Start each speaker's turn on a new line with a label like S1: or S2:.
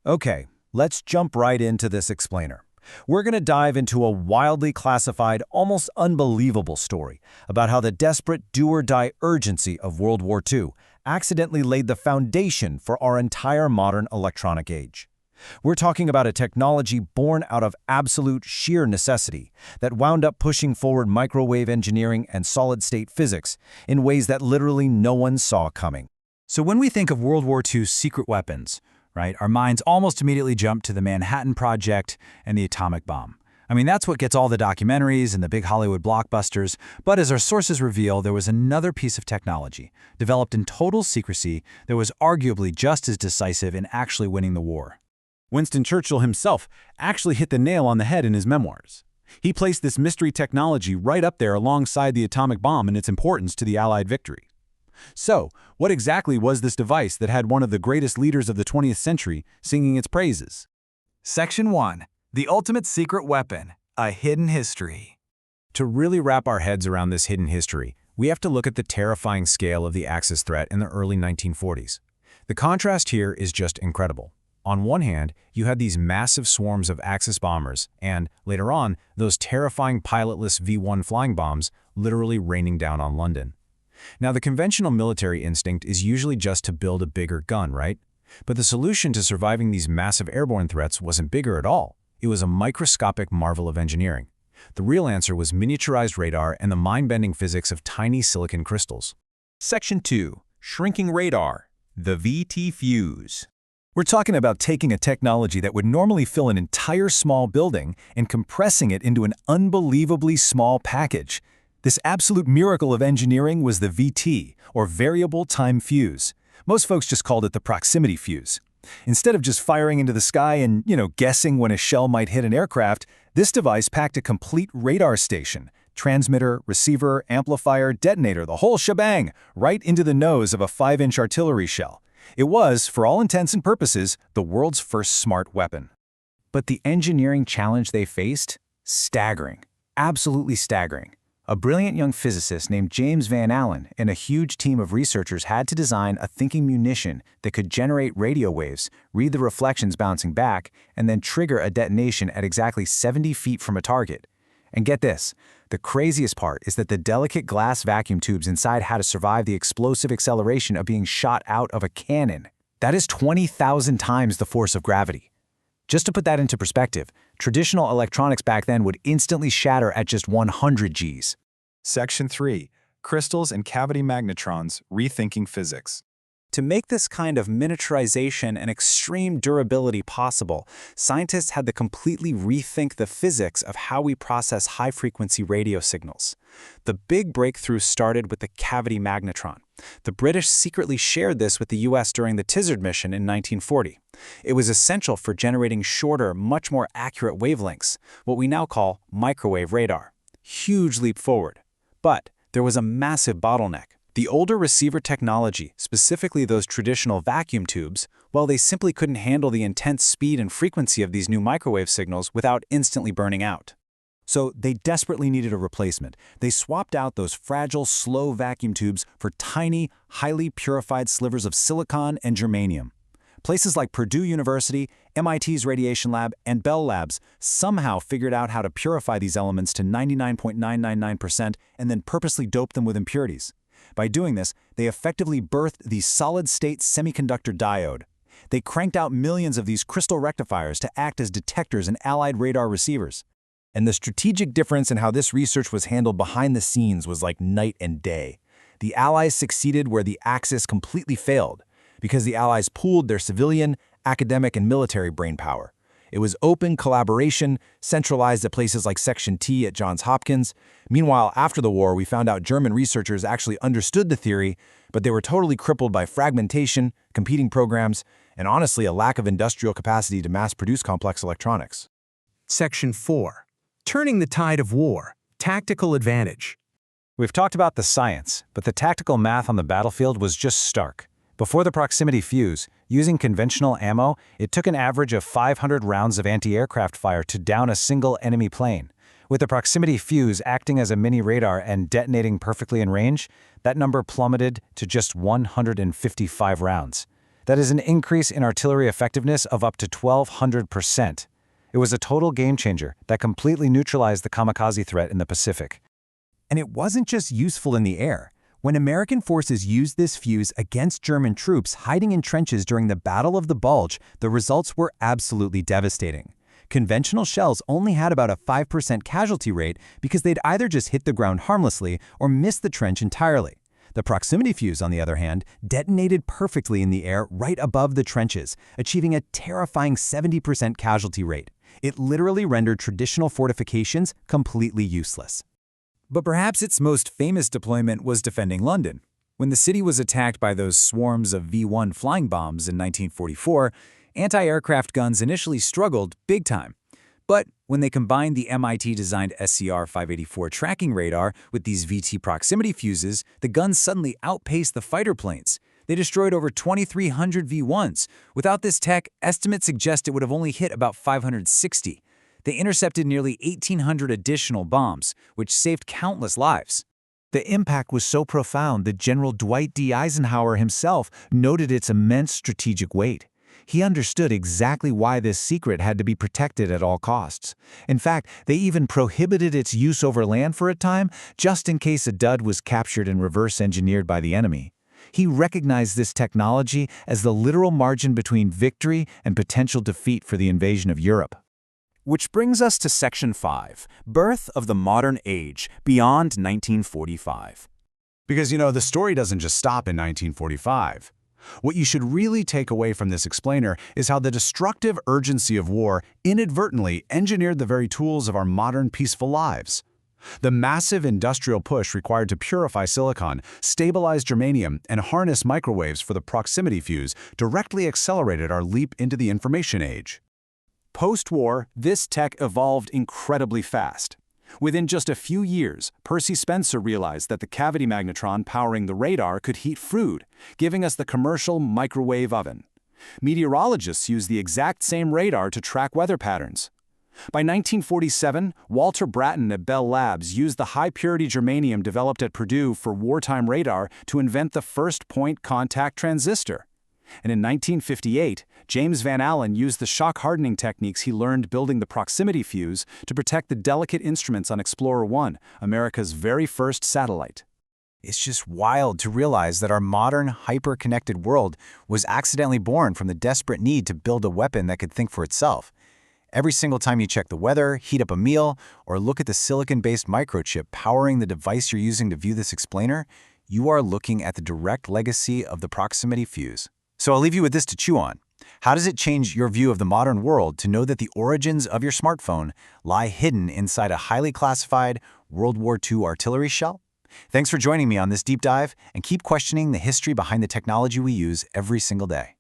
S1: Okay, let's jump right into this explainer. We're going to dive into a wildly classified, almost unbelievable story about how the desperate do-or-die urgency of World War II accidentally laid the foundation for our entire modern electronic age. We're talking about a technology born out of absolute sheer necessity that wound up pushing forward microwave engineering and solid-state physics in ways that literally no one saw coming.
S2: So when we think of World War II's secret weapons, right, our minds almost immediately jump to the Manhattan Project and the atomic bomb. I mean, that's what gets all the documentaries and the big Hollywood blockbusters, but as our sources reveal, there was another piece of technology, developed in total secrecy, that was arguably just as decisive in actually winning the war.
S3: Winston Churchill himself actually hit the nail on the head in his memoirs. He placed this mystery technology right up there alongside the atomic bomb and its importance to the Allied victory. So, what exactly was this device that had one of the greatest leaders of the 20th century singing its praises?
S2: Section 1. The Ultimate Secret Weapon, a Hidden History.
S1: To really wrap our heads around this hidden history, we have to look at the terrifying scale of the Axis threat in the early 1940s. The contrast here is just incredible. On one hand, you had these massive swarms of Axis bombers and, later on, those terrifying pilotless V-1 flying bombs literally raining down on London. Now, the conventional military instinct is usually just to build a bigger gun, right? But the solution to surviving these massive airborne threats wasn't bigger at all. It was a microscopic marvel of engineering. The real answer was miniaturized radar and the mind-bending physics of tiny silicon crystals.
S4: Section 2. Shrinking Radar, the VT Fuse.
S1: We're talking about taking a technology that would normally fill an entire small building and compressing it into an unbelievably small package. This absolute miracle of engineering was the VT, or Variable Time Fuse. Most folks just called it the proximity fuse. Instead of just firing into the sky and, guessing when a shell might hit an aircraft, this device packed a complete radar station, transmitter, receiver, amplifier, detonator, the whole shebang, right into the nose of a 5-inch artillery shell. It was, for all intents and purposes, the world's first smart weapon. But the engineering challenge they faced? Staggering. Absolutely staggering. A brilliant young physicist named James Van Allen and a huge team of researchers had to design a thinking munition that could generate radio waves, read the reflections bouncing back, and then trigger a detonation at exactly 70 feet from a target. And get this, the craziest part is that the delicate glass vacuum tubes inside had to survive the explosive acceleration of being shot out of a cannon. That is 20,000 times the force of gravity. Just to put that into perspective, traditional electronics back then would instantly shatter at just 100 Gs.
S5: Section 3. Crystals and Cavity Magnetrons, Rethinking Physics.
S2: To make this kind of miniaturization and extreme durability possible, scientists had to completely rethink the physics of how we process high-frequency radio signals. The big breakthrough started with the cavity magnetron. The British secretly shared this with the US during the Tizard Mission in 1940. It was essential for generating shorter, much more accurate wavelengths, what we now call microwave radar. Huge leap forward. But there was a massive bottleneck. The older receiver technology, specifically those traditional vacuum tubes, well, they simply couldn't handle the intense speed and frequency of these new microwave signals without instantly burning out. So they desperately needed a replacement. They swapped out those fragile, slow vacuum tubes for tiny, highly purified slivers of silicon and germanium. Places like Purdue University, MIT's Radiation Lab, and Bell Labs somehow figured out how to purify these elements to 99.999% and then purposely dope them with impurities. By doing this, they effectively birthed the solid-state semiconductor diode. They cranked out millions of these crystal rectifiers to act as detectors in Allied radar receivers. And the strategic difference in how this research was handled behind the scenes was like night and day. The Allies succeeded where the Axis completely failed, because the Allies pooled their civilian, academic, and military brainpower. It was open collaboration, centralized at places like Section T at Johns Hopkins. Meanwhile, after the war, we found out German researchers actually understood the theory, but they were totally crippled by fragmentation, competing programs, and honestly, a lack of industrial capacity to mass-produce complex electronics.
S4: Section 4. Turning the Tide of War, Tactical Advantage.
S1: We've talked about the science, but the tactical math on the battlefield was just stark. Before the proximity fuse, using conventional ammo, it took an average of 500 rounds of anti-aircraft fire to down a single enemy plane. With the proximity fuse acting as a mini radar and detonating perfectly in range, that number plummeted to just 155 rounds.
S2: That is an increase in artillery effectiveness of up to 1,200%. It was a total game-changer that completely neutralized the kamikaze threat in the Pacific.
S1: And it wasn't just useful in the air. When American forces used this fuse against German troops hiding in trenches during the Battle of the Bulge, the results were absolutely devastating. Conventional shells only had about a 5% casualty rate because they'd either just hit the ground harmlessly or miss the trench entirely. The proximity fuse, on the other hand, detonated perfectly in the air right above the trenches, achieving a terrifying 70% casualty rate. It literally rendered traditional fortifications completely useless. But perhaps its most famous deployment was defending London. When the city was attacked by those swarms of V-1 flying bombs in 1944, anti-aircraft guns initially struggled big time. But when they combined the MIT-designed SCR-584 tracking radar with these VT proximity fuses, the guns suddenly outpaced the fighter planes. They destroyed over 2,300 V-1s. Without this tech, estimates suggest it would have only hit about 560. They intercepted nearly 1,800 additional bombs, which saved countless lives. The impact was so profound that General Dwight D. Eisenhower himself noted its immense strategic weight. He understood exactly why this secret had to be protected at all costs. In fact, they even prohibited its use over land for a time, just in case a dud was captured and reverse-engineered by the enemy. He recognized this technology as the literal margin between victory and potential defeat for the invasion of Europe.
S2: Which brings us to Section 5, Birth of the Modern Age, Beyond 1945.
S3: Because, the story doesn't just stop in 1945. What you should really take away from this explainer is how the destructive urgency of war inadvertently engineered the very tools of our modern peaceful lives. The massive industrial push required to purify silicon, stabilize germanium, and harness microwaves for the proximity fuse directly accelerated our leap into the information age. Post-war, this tech evolved incredibly fast. Within just a few years, Percy Spencer realized that the cavity magnetron powering the radar could heat food, giving us the commercial microwave oven. Meteorologists used the exact same radar to track weather patterns. By 1947, Walter Brattain at Bell Labs used the high-purity germanium developed at Purdue for wartime radar to invent the first point-contact transistor. And in 1958, James Van Allen used the shock-hardening techniques he learned building the proximity fuse to protect the delicate instruments on Explorer 1, America's very first satellite.
S2: It's just wild to realize that our modern, hyper-connected world was accidentally born from the desperate need to build a weapon that could think for itself. Every single time you check the weather, heat up a meal, or look at the silicon-based microchip powering the device you're using to view this explainer, you are looking at the direct legacy of the proximity fuse. So I'll leave you with this to chew on. How does it change your view of the modern world to know that the origins of your smartphone lie hidden inside a highly classified World War II artillery shell? Thanks for joining me on this deep dive, and keep questioning the history behind the technology we use every single day.